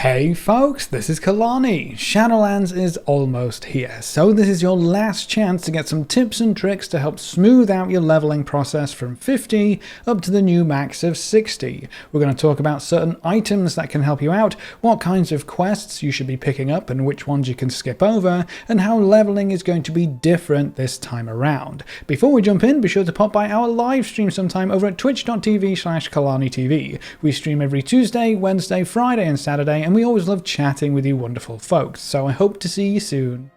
Hey folks, this is Kalani. Shadowlands is almost here, so this is your last chance to get some tips and tricks to help smooth out your leveling process from 50 up to the new max of 60. We're going to talk about certain items that can help you out, what kinds of quests you should be picking up and which ones you can skip over, and how leveling is going to be different this time around. Before we jump in, be sure to pop by our live stream sometime over at twitch.tv/KalaniTV. We stream every Tuesday, Wednesday, Friday and Saturday, and we always love chatting with you wonderful folks, so I hope to see you soon.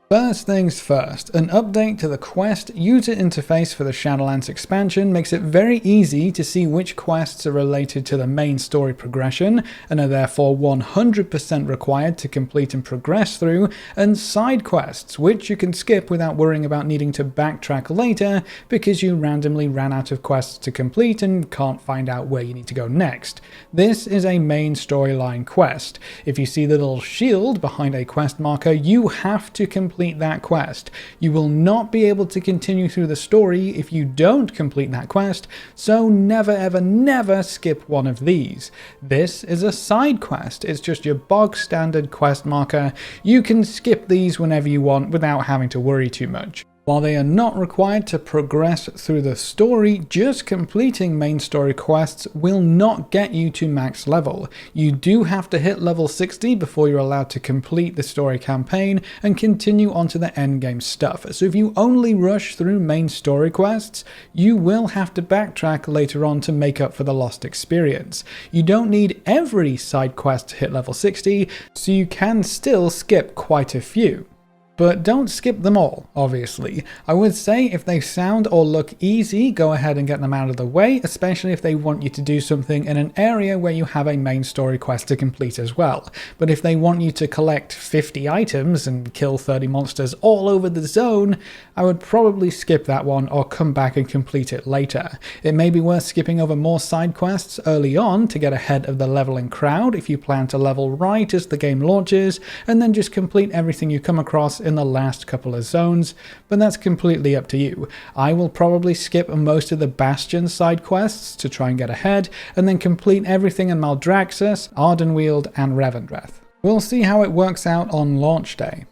First things first, an update to the quest user interface for the Shadowlands expansion makes it very easy to see which quests are related to the main story progression and are therefore 100% required to complete and progress through, and side quests, which you can skip without worrying about needing to backtrack later because you randomly ran out of quests to complete and can't find out where you need to go next. This is a main storyline quest. If you see the little shield behind a quest marker, you have to complete that quest. You will not be able to continue through the story if you don't complete that quest, so never ever never skip one of these. This is a side quest. It's just your bog standard quest marker. You can skip these whenever you want without having to worry too much. While they are not required to progress through the story, just completing main story quests will not get you to max level. You do have to hit level 60 before you're allowed to complete the story campaign and continue on to the endgame stuff. So if you only rush through main story quests, you will have to backtrack later on to make up for the lost experience. You don't need every side quest to hit level 60, so you can still skip quite a few. But don't skip them all, obviously. I would say if they sound or look easy, go ahead and get them out of the way, especially if they want you to do something in an area where you have a main story quest to complete as well. But if they want you to collect 50 items and kill 30 monsters all over the zone, I would probably skip that one or come back and complete it later. It may be worth skipping over more side quests early on to get ahead of the leveling crowd if you plan to level right as the game launches, and then just complete everything you come across in the last couple of zones, but that's completely up to you. I will probably skip most of the Bastion side quests to try and get ahead, and then complete everything in Maldraxxus, Ardenweald and Revendreth. We'll see how it works out on launch day.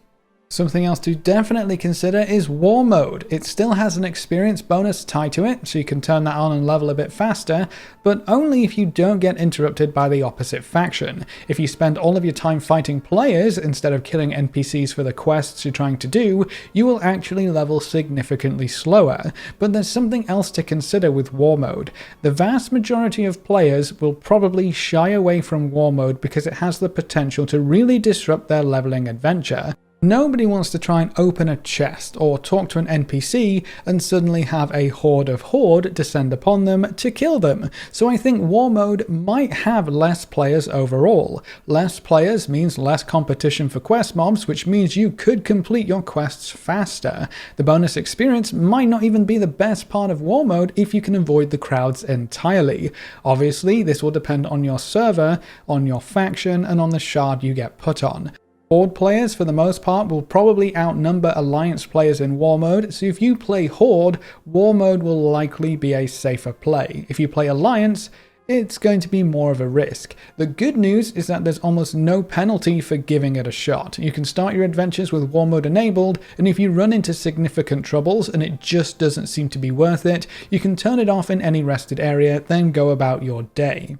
Something else to definitely consider is War Mode. It still has an experience bonus tied to it, so you can turn that on and level a bit faster, but only if you don't get interrupted by the opposite faction. If you spend all of your time fighting players instead of killing NPCs for the quests you're trying to do, you will actually level significantly slower. But there's something else to consider with War Mode. The vast majority of players will probably shy away from War Mode because it has the potential to really disrupt their leveling adventure. Nobody wants to try and open a chest or talk to an NPC and suddenly have a horde of horde descend upon them to kill them. So I think War Mode might have less players overall. Less players means less competition for quest mobs, which means you could complete your quests faster. The bonus experience might not even be the best part of War Mode if you can avoid the crowds entirely. Obviously, this will depend on your server, on your faction, and on the shard you get put on. Horde players, for the most part, will probably outnumber Alliance players in War Mode, so if you play Horde, War Mode will likely be a safer play. If you play Alliance, it's going to be more of a risk. The good news is that there's almost no penalty for giving it a shot. You can start your adventures with War Mode enabled, and if you run into significant troubles and it just doesn't seem to be worth it, you can turn it off in any rested area, then go about your day.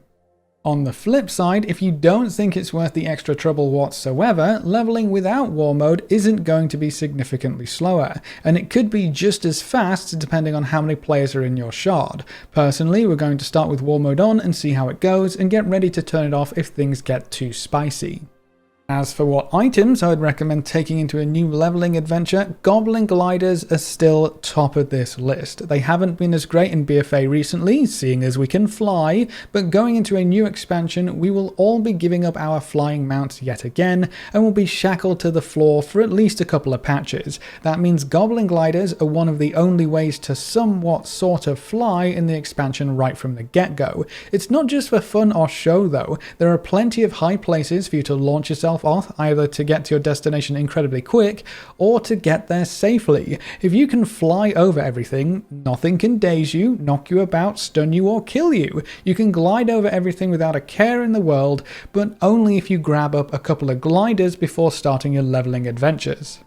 On the flip side, if you don't think it's worth the extra trouble whatsoever, leveling without War Mode isn't going to be significantly slower, and it could be just as fast depending on how many players are in your shard. Personally, we're going to start with War Mode on and see how it goes, and get ready to turn it off if things get too spicy. As for what items I would recommend taking into a new leveling adventure, Goblin Gliders are still top of this list. They haven't been as great in BFA recently, seeing as we can fly, but going into a new expansion, we will all be giving up our flying mounts yet again, and will be shackled to the floor for at least a couple of patches. That means Goblin Gliders are one of the only ways to somewhat sort of fly in the expansion right from the get-go. It's not just for fun or show though, there are plenty of high places for you to launch yourself yourself off either to get to your destination incredibly quick or to get there safely. If you can fly over everything, nothing can daze you, knock you about, stun you, or kill you. You can glide over everything without a care in the world, but only if you grab up a couple of gliders before starting your leveling adventures.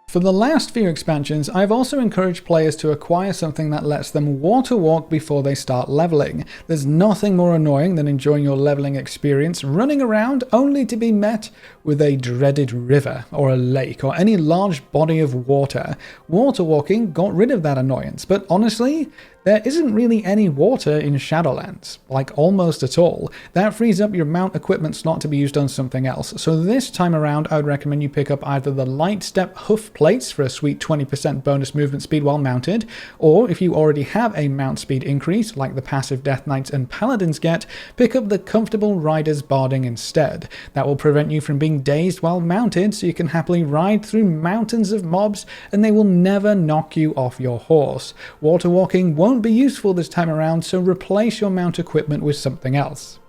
For the last few expansions, I've also encouraged players to acquire something that lets them water walk before they start leveling. There's nothing more annoying than enjoying your leveling experience running around only to be met with a dreaded river or a lake or any large body of water. Water walking got rid of that annoyance, but honestly, there isn't really any water in Shadowlands, like almost at all. That frees up your mount equipment slot to be used on something else, so this time around I would recommend you pick up either the light step hoof plates for a sweet 20% bonus movement speed while mounted, or if you already have a mount speed increase, like the passive Death Knights and Paladins get, pick up the comfortable Rider's Barding instead. That will prevent you from being dazed while mounted, so you can happily ride through mountains of mobs and they will never knock you off your horse. Water walking won't be useful this time around, so replace your mount equipment with something else.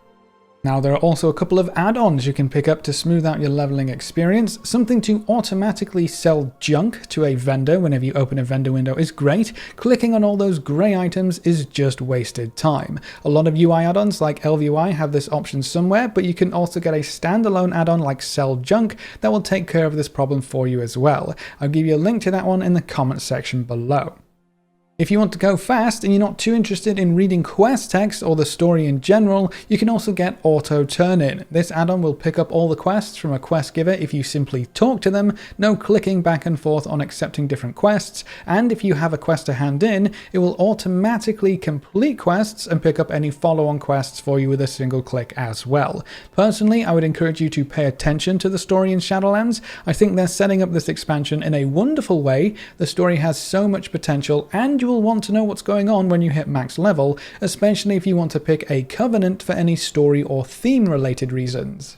Now there are also a couple of add-ons you can pick up to smooth out your leveling experience. Something to automatically sell junk to a vendor whenever you open a vendor window is great. Clicking on all those grey items is just wasted time. A lot of UI add-ons like LVUI have this option somewhere, but you can also get a standalone add-on like Sell Junk that will take care of this problem for you as well. I'll give you a link to that one in the comments section below. If you want to go fast and you're not too interested in reading quest text or the story in general, you can also get Auto Turn-In. This add-on will pick up all the quests from a quest giver if you simply talk to them, no clicking back and forth on accepting different quests, and if you have a quest to hand in, it will automatically complete quests and pick up any follow-on quests for you with a single click as well. Personally, I would encourage you to pay attention to the story in Shadowlands. I think they're setting up this expansion in a wonderful way. The story has so much potential, and you will want to know what's going on when you hit max level, especially if you want to pick a covenant for any story or theme related reasons.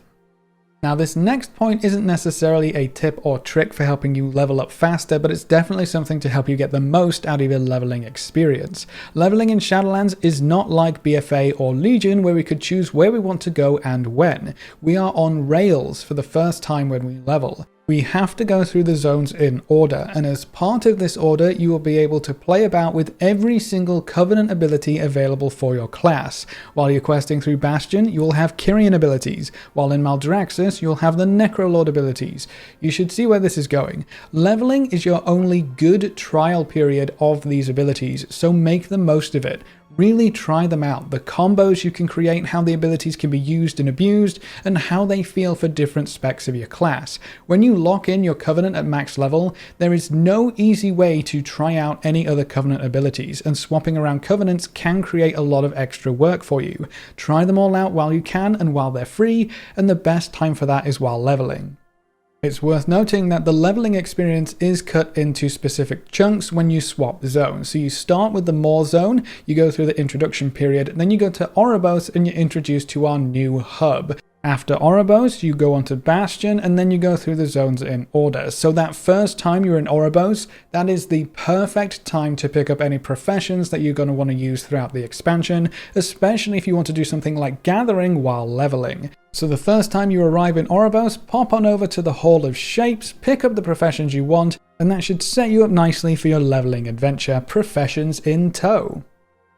Now this next point isn't necessarily a tip or trick for helping you level up faster, but it's definitely something to help you get the most out of your leveling experience. Leveling in Shadowlands is not like BFA or Legion where we could choose where we want to go and when. We are on rails for the first time when we level. We have to go through the zones in order, and as part of this order you will be able to play about with every single Covenant ability available for your class. While you're questing through Bastion, you will have Kyrian abilities, while in Maldraxxus you'll have the Necrolord abilities. You should see where this is going. Leveling is your only good trial period of these abilities, so make the most of it. Really try them out, the combos you can create, how the abilities can be used and abused, and how they feel for different specs of your class. When you lock in your Covenant at max level, there is no easy way to try out any other Covenant abilities, and swapping around Covenants can create a lot of extra work for you. Try them all out while you can and while they're free, and the best time for that is while leveling. It's worth noting that the leveling experience is cut into specific chunks when you swap zones. So you start with the Maw zone, you go through the introduction period, then you go to Oribos and you're introduced to our new hub. After Oribos, you go on to Bastion, and then you go through the zones in order. So that first time you're in Oribos, that is the perfect time to pick up any professions that you're going to want to use throughout the expansion, especially if you want to do something like gathering while leveling. So the first time you arrive in Oribos, pop on over to the Hall of Shapes, pick up the professions you want, and that should set you up nicely for your leveling adventure, professions in tow.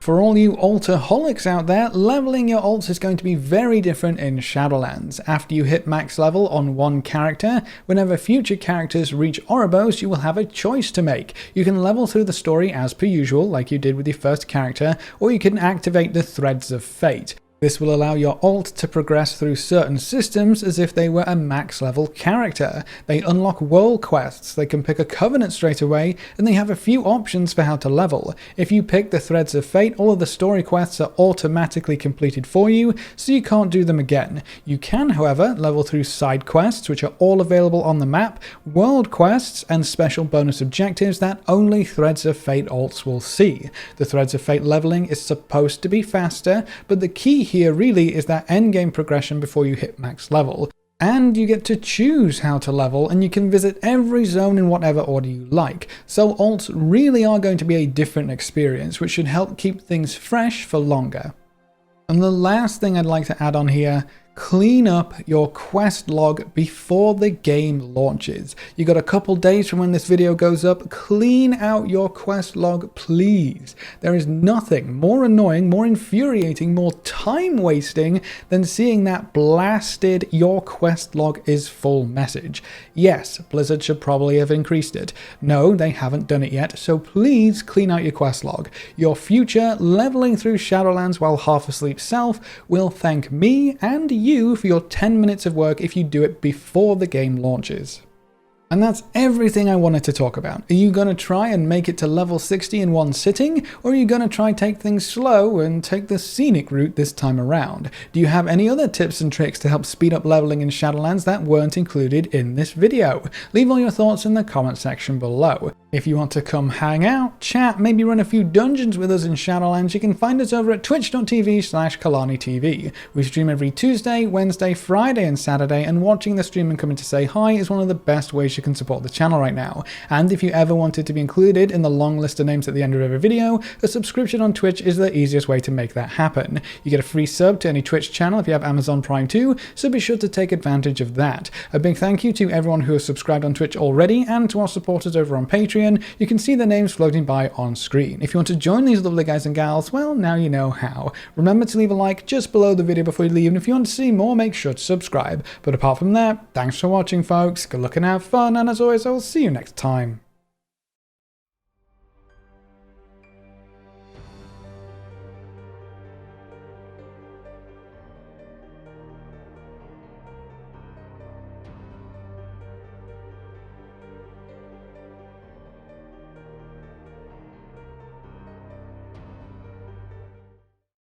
For all you altaholics out there, leveling your alts is going to be very different in Shadowlands. After you hit max level on one character, whenever future characters reach Oribos, you will have a choice to make. You can level through the story as per usual, like you did with your first character, or you can activate the Threads of Fate. This will allow your alt to progress through certain systems as if they were a max level character. They unlock world quests, they can pick a covenant straight away, and they have a few options for how to level. If you pick the Threads of Fate, all of the story quests are automatically completed for you, so you can't do them again. You can, however, level through side quests, which are all available on the map, world quests, and special bonus objectives that only Threads of Fate alts will see. The Threads of Fate leveling is supposed to be faster, but the key here really is that endgame progression before you hit max level. And you get to choose how to level, and you can visit every zone in whatever order you like. So alts really are going to be a different experience, which should help keep things fresh for longer. And the last thing I'd like to add on here, clean up your quest log before the game launches. You got a couple days from when this video goes up. Clean out your quest log, please. There is nothing more annoying, more infuriating, more time wasting than seeing that blasted "your quest log is full" message. Yes, Blizzard should probably have increased it. No, they haven't done it yet, so please clean out your quest log. Your future leveling through Shadowlands while half asleep self will thank me and you for your 10 minutes of work if you do it before the game launches. And that's everything I wanted to talk about. Are you going to try and make it to level 60 in one sitting, or are you going to try take things slow and take the scenic route this time around? Do you have any other tips and tricks to help speed up leveling in Shadowlands that weren't included in this video? Leave all your thoughts in the comment section below. If you want to come hang out, chat, maybe run a few dungeons with us in Shadowlands, you can find us over at twitch.tv/KalaniTV. We stream every Tuesday, Wednesday, Friday and Saturday, and watching the stream and coming to say hi is one of the best ways you can support the channel right now. And if you ever wanted to be included in the long list of names at the end of every video, a subscription on Twitch is the easiest way to make that happen. You get a free sub to any Twitch channel if you have Amazon Prime too, so be sure to take advantage of that. A big thank you to everyone who has subscribed on Twitch already, and to our supporters over on Patreon. You can see their names floating by on screen. If you want to join these lovely guys and gals, well, now you know how. Remember to leave a like just below the video before you leave, and if you want to see more, make sure to subscribe. But apart from that, thanks for watching, folks. Good luck and have fun, and as always, I will see you next time.